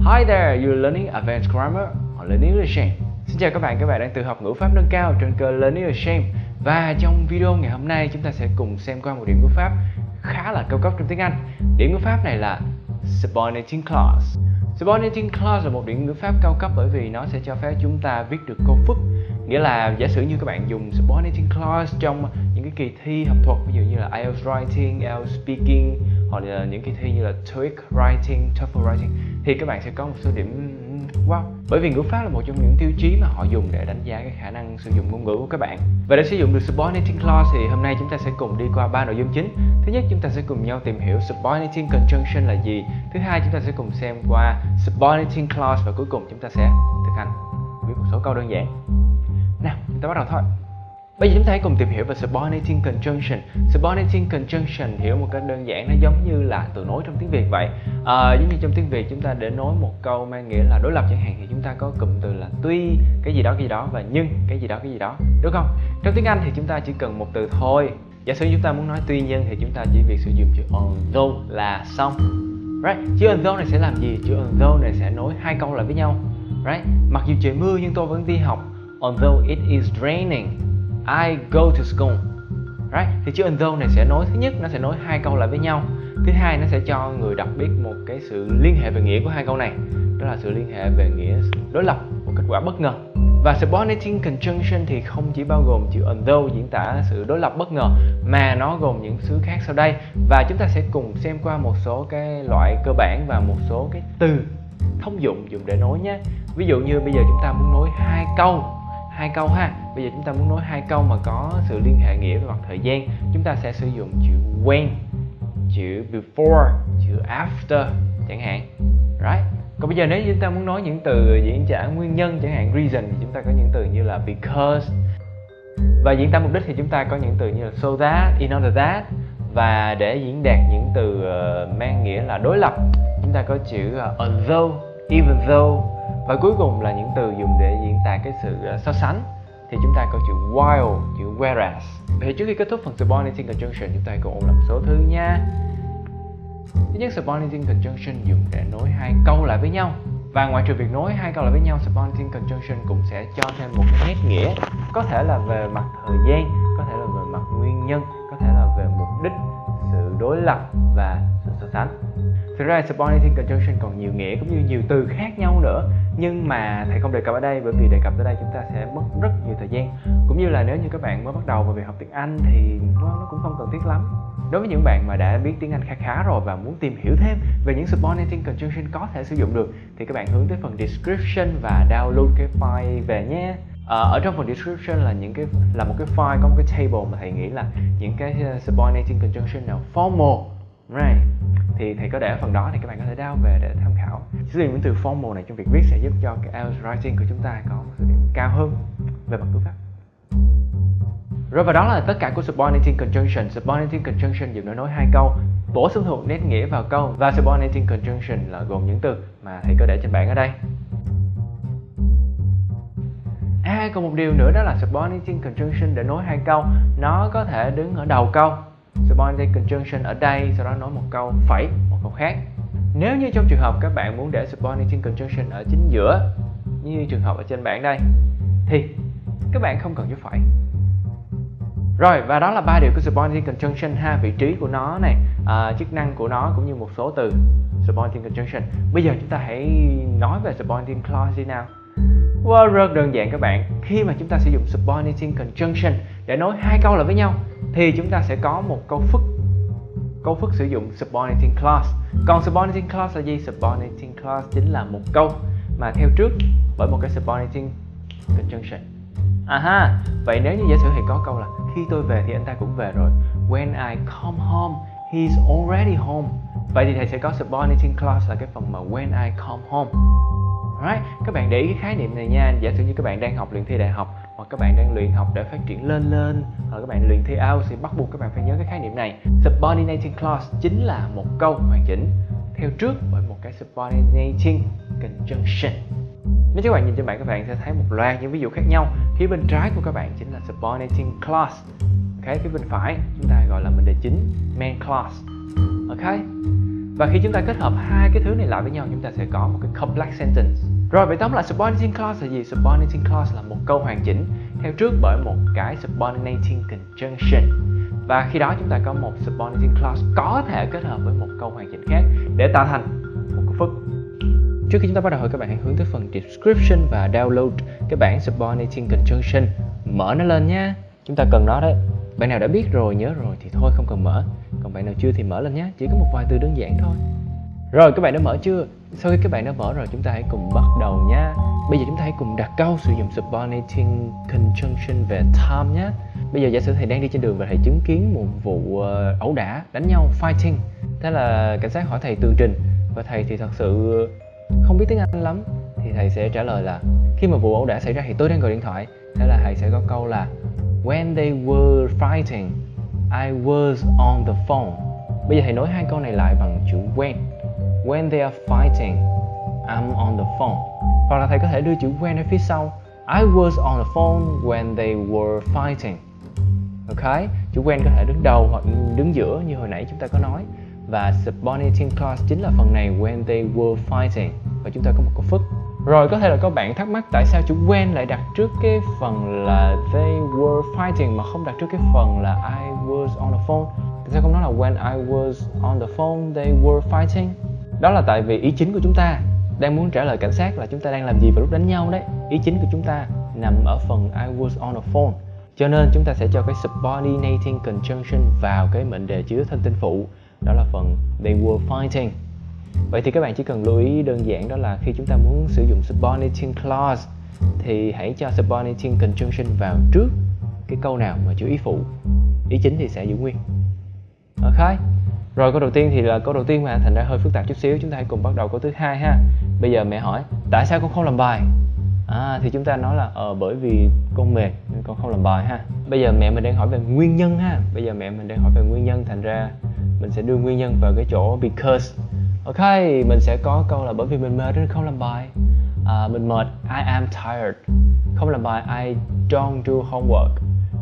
Hi there, you're learning advanced grammar on Learning English. Xin chào các bạn đang tự học ngữ pháp nâng cao trên kênh Learning English. Và trong video ngày hôm nay chúng ta sẽ cùng xem qua một điểm ngữ pháp khá là cao cấp trong tiếng Anh. Điểm ngữ pháp này là subordinating clause. Subordinating clause là một điểm ngữ pháp cao cấp bởi vì nó sẽ cho phép chúng ta viết được câu phức. Nghĩa là giả sử như các bạn dùng subordinating clause trong những cái kỳ thi học thuật, ví dụ như là IELTS writing, IELTS speaking, hoặc là những kỳ thi như là TOEIC writing, TOEFL writing, thì các bạn sẽ có một số điểm wow. Bởi vì ngữ pháp là một trong những tiêu chí mà họ dùng để đánh giá cái khả năng sử dụng ngôn ngữ của các bạn. Và để sử dụng được subordinating clause thì hôm nay chúng ta sẽ cùng đi qua 3 nội dung chính. Thứ nhất, chúng ta sẽ cùng nhau tìm hiểu subordinating conjunction là gì. Thứ hai, chúng ta sẽ cùng xem qua subordinating clause, và cuối cùng chúng ta sẽ thực hành viết một số câu đơn giản. Nào, chúng ta bắt đầu thôi. Bây giờ chúng ta hãy cùng tìm hiểu về subordinating conjunction. Subordinating conjunction hiểu một cách đơn giản nó giống như là từ nối trong tiếng Việt vậy. Giống như trong tiếng Việt chúng ta để nối một câu mang nghĩa là đối lập chẳng hạn, thì chúng ta có cụm từ là tuy cái gì đó và nhưng cái gì đó, đúng không? Trong tiếng Anh thì chúng ta chỉ cần một từ thôi. Giả sử chúng ta muốn nói tuy nhiên thì chúng ta chỉ việc sử dụng chữ although là xong. Right? Chữ although này sẽ làm gì? Chữ although này sẽ nối hai câu lại với nhau. Right? Mặc dù trời mưa nhưng tôi vẫn đi học. Although it is raining, I go to school. Right? Thì chữ although này sẽ nối, thứ nhất nó sẽ nối hai câu lại với nhau. Thứ hai, nó sẽ cho người đọc biết một cái sự liên hệ về nghĩa của hai câu này. Đó là sự liên hệ về nghĩa đối lập, một kết quả bất ngờ. Và subordinating conjunction thì không chỉ bao gồm chữ although diễn tả sự đối lập bất ngờ, mà nó gồm những thứ khác sau đây. Và chúng ta sẽ cùng xem qua một số cái loại cơ bản và một số cái từ thông dụng dùng để nối nhé. Ví dụ như bây giờ chúng ta muốn nối hai câu ha. Bây giờ chúng ta muốn nối hai câu mà có sự liên hệ nghĩa về mặt thời gian, chúng ta sẽ sử dụng chữ when, chữ before, chữ after chẳng hạn. Right? Còn bây giờ nếu chúng ta muốn nói những từ diễn tả nguyên nhân chẳng hạn reason, thì chúng ta có những từ như là because. Và diễn tả mục đích thì chúng ta có những từ như là so that, in order that. Và để diễn đạt những từ mang nghĩa là đối lập, chúng ta có chữ although, even though. Và cuối cùng là những từ dùng để diễn tả cái sự so sánh, thì chúng ta có chữ while, chữ whereas. Vậy trước khi kết thúc phần subordinating conjunction, chúng ta cùng ôn lại một số thứ nha. Thứ nhất, subordinating conjunction dùng để nối hai câu lại với nhau. Và ngoại trừ việc nối hai câu lại với nhau, subordinating conjunction cũng sẽ cho thêm một cái nét nghĩa, có thể là về mặt thời gian, có thể là về mặt nguyên nhân, có thể là về mục đích, sự đối lập và sự so sánh. Thực ra subordinating conjunction còn nhiều nghĩa cũng như nhiều từ khác nhau nữa, nhưng mà thầy không đề cập ở đây, bởi vì đề cập tới đây chúng ta sẽ mất rất nhiều thời gian. Cũng như là nếu như các bạn mới bắt đầu vào việc học tiếng Anh thì nó cũng không cần thiết lắm. Đối với những bạn mà đã biết tiếng Anh khá rồi và muốn tìm hiểu thêm về những subordinating conjunction có thể sử dụng được, thì các bạn hướng tới phần description và download cái file về nhé. Ở trong phần description là một cái file có một cái table mà thầy nghĩ là những cái subordinating conjunction nào formal, right? Thì thầy có để ở phần đó, thì các bạn có thể download về để tham khảo. Sử dụng những từ formal này trong việc viết sẽ giúp cho cái IELTS writing của chúng ta có một sự điểm cao hơn về mặt ngữ pháp. Rồi, và đó là tất cả của subordinating conjunction. Subordinating conjunction dùng để nối hai câu, bổ sung thuộc nét nghĩa vào câu. Và subordinating conjunction là gồm những từ mà thầy có để trên bảng ở đây. Còn một điều nữa, đó là subordinating conjunction để nối hai câu, nó có thể đứng ở đầu câu. Subordinating conjunction ở đây, sau đó nối một câu phẩy một câu khác. Nếu như trong trường hợp các bạn muốn để subordinating conjunction ở chính giữa, như trường hợp ở trên bảng đây, thì các bạn không cần dấu phẩy. Rồi, và đó là 3 điều của subordinating conjunction ha, vị trí của nó này, chức năng của nó cũng như một số từ subordinating conjunction. Bây giờ chúng ta hãy nói về subordinating clause đi nào. Wow, rất đơn giản các bạn. Khi mà chúng ta sử dụng subordinating conjunction để nối hai câu lại với nhau, thì chúng ta sẽ có một câu phức. Câu phức sử dụng subordinating clause. Còn subordinating clause là gì? Subordinating clause chính là một câu mà theo trước bởi một cái subordinating conjunction. Vậy nếu như giả sử thầy có câu là khi tôi về thì anh ta cũng về rồi. When I come home, he's already home. Vậy thì thầy sẽ có subordinating clause là cái phần mà when I come home. Right? Các bạn để ý cái khái niệm này nha. Giả sử như các bạn đang học luyện thi đại học, hoặc các bạn đang luyện học để phát triển lên, hoặc các bạn luyện thi IELTS, thì bắt buộc các bạn phải nhớ cái khái niệm này. Subordinating clause chính là một câu hoàn chỉnh theo trước bởi một cái subordinating conjunction. Nếu các bạn nhìn trên bảng, các bạn sẽ thấy một loạt những ví dụ khác nhau. Phía bên trái của các bạn chính là subordinating clause. Ok, phía bên phải chúng ta gọi là mệnh đề chính, main clause. Ok. Và khi chúng ta kết hợp hai cái thứ này lại với nhau, chúng ta sẽ có một cái complex sentence. Rồi, vậy tóm lại subordinating clause là gì? Subordinating clause là một câu hoàn chỉnh theo trước bởi một cái subordinating conjunction. Và khi đó chúng ta có một subordinating clause có thể kết hợp với một câu hoàn chỉnh khác để tạo thành một câu phức. Trước khi chúng ta bắt đầu, các bạn hãy hướng tới phần description và download cái bản subordinating conjunction. Mở nó lên nha. Chúng ta cần nó đấy. Bạn nào đã biết rồi, nhớ rồi thì thôi không cần mở. Còn bạn nào chưa thì mở lên nhé. Chỉ có một vài từ đơn giản thôi. Rồi, các bạn đã mở chưa? Sau khi các bạn đã mở rồi, chúng ta hãy cùng bắt đầu nha. Bây giờ chúng ta hãy cùng đặt câu sử dụng subordinating conjunction về time nhé. Bây giờ giả sử thầy đang đi trên đường và thầy chứng kiến một vụ ẩu đả, đánh nhau, fighting. Thế là cảnh sát hỏi thầy tường trình và thầy thì thật sự không biết tiếng Anh lắm, thì thầy sẽ trả lời là khi mà vụ ẩu đả xảy ra thì tôi đang gọi điện thoại. Thế là thầy sẽ có câu là when they were fighting, I was on the phone. Bây giờ thầy nối hai câu này lại bằng chữ when. When they are fighting, I'm on the phone. Hoặc là thầy có thể đưa chữ when ở phía sau. I was on the phone when they were fighting. Ok, chữ when có thể đứng đầu hoặc đứng giữa như hồi nãy chúng ta có nói. Và subordinating clause chính là phần này when they were fighting. Và chúng ta có một câu phức. Rồi, có thể là các bạn thắc mắc tại sao chữ when lại đặt trước cái phần là they were fighting mà không đặt trước cái phần là I was on the phone. Tại sao không nói là when I was on the phone they were fighting? Đó là tại vì ý chính của chúng ta đang muốn trả lời cảnh sát là chúng ta đang làm gì vào lúc đánh nhau đấy. Ý chính của chúng ta nằm ở phần I was on the phone. Cho nên chúng ta sẽ cho cái subordinating conjunction vào cái mệnh đề chứa thân tên phụ. Đó là phần they were fighting. Vậy thì các bạn chỉ cần lưu ý đơn giản đó là khi chúng ta muốn sử dụng subordinating clause thì hãy cho subordinating conjunction vào trước cái câu nào mà chứa ý phụ. Ý chính thì sẽ giữ nguyên. Ok. Rồi, câu đầu tiên thì là câu đầu tiên mà thành ra hơi phức tạp chút xíu. Chúng ta hãy cùng bắt đầu câu thứ hai ha. Bây giờ mẹ hỏi tại sao con không làm bài? Thì chúng ta nói là bởi vì con mệt nên con không làm bài ha. Bây giờ mẹ mình đang hỏi về nguyên nhân ha. Bây giờ mẹ mình đang hỏi về nguyên nhân, thành ra mình sẽ đưa nguyên nhân vào cái chỗ because. Ok, mình sẽ có câu là bởi vì mình mệt nên không làm bài. Mình mệt, I am tired. Không làm bài, I don't do homework.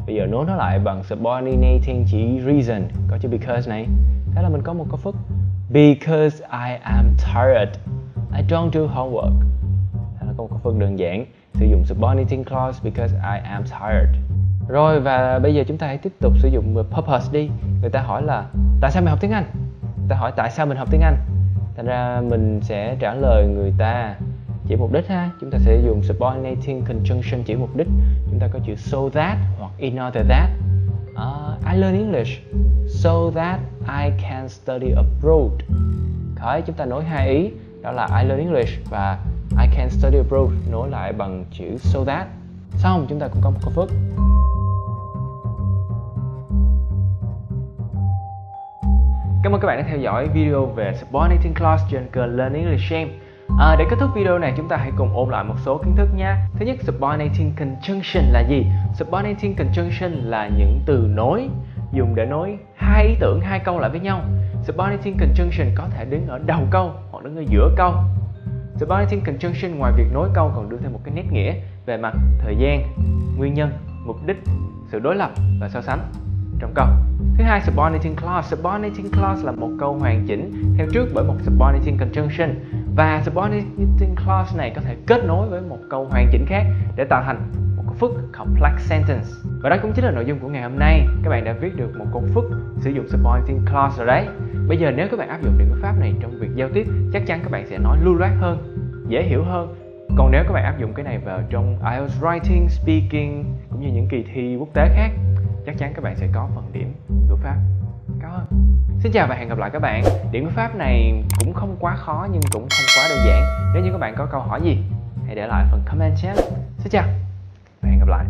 Bây giờ nối nó lại bằng subordinating chỉ reason, có chữ because này. Thế là mình có một câu phức because I am tired, I don't do homework. Thế là có một câu phức đơn giản, sử dụng subordinating clause because I am tired. Rồi, và bây giờ chúng ta hãy tiếp tục sử dụng purpose đi. Người ta hỏi là tại sao mình học tiếng Anh? Người ta hỏi tại sao mình học tiếng Anh? Thành ra mình sẽ trả lời người ta chỉ mục đích ha. Chúng ta sẽ dùng subordinating conjunction chỉ mục đích. Chúng ta có chữ so that hoặc in order that. I learn English so that I can study abroad. Đấy, chúng ta nối hai ý, đó là I learn English và I can study abroad nối lại bằng chữ so that. Xong, chúng ta cũng có một câu phức. Cảm ơn các bạn đã theo dõi video về subordinating clause trên kênh Learn English Shame. Để kết thúc video này, chúng ta hãy cùng ôn lại một số kiến thức nha. Thứ nhất, subordinating conjunction là gì? Subordinating conjunction là những từ nối dùng để nối hai ý tưởng, hai câu lại với nhau. Subordinating conjunction có thể đứng ở đầu câu hoặc đứng ở giữa câu. Subordinating conjunction ngoài việc nối câu còn đưa thêm một cái nét nghĩa về mặt thời gian, nguyên nhân, mục đích, sự đối lập và so sánh trong câu. Thứ hai, subordinating clause. Subordinating clause là một câu hoàn chỉnh theo trước bởi một subordinating conjunction. Và subordinating clause này có thể kết nối với một câu hoàn chỉnh khác để tạo thành một câu phức complex sentence. Và đó cũng chính là nội dung của ngày hôm nay. Các bạn đã viết được một câu phức sử dụng subordinating clause rồi đấy. Bây giờ nếu các bạn áp dụng định ngữ pháp này trong việc giao tiếp, chắc chắn các bạn sẽ nói lưu loát hơn, dễ hiểu hơn. Còn nếu các bạn áp dụng cái này vào trong IELTS writing, speaking cũng như những kỳ thi quốc tế khác, chắc chắn các bạn sẽ có phần điểm ngữ pháp cao hơn. Xin chào và hẹn gặp lại các bạn. Điểm ngữ pháp này cũng không quá khó nhưng cũng không quá đơn giản. Nếu như các bạn có câu hỏi gì, hãy để lại phần comment nhé. Xin chào và hẹn gặp lại.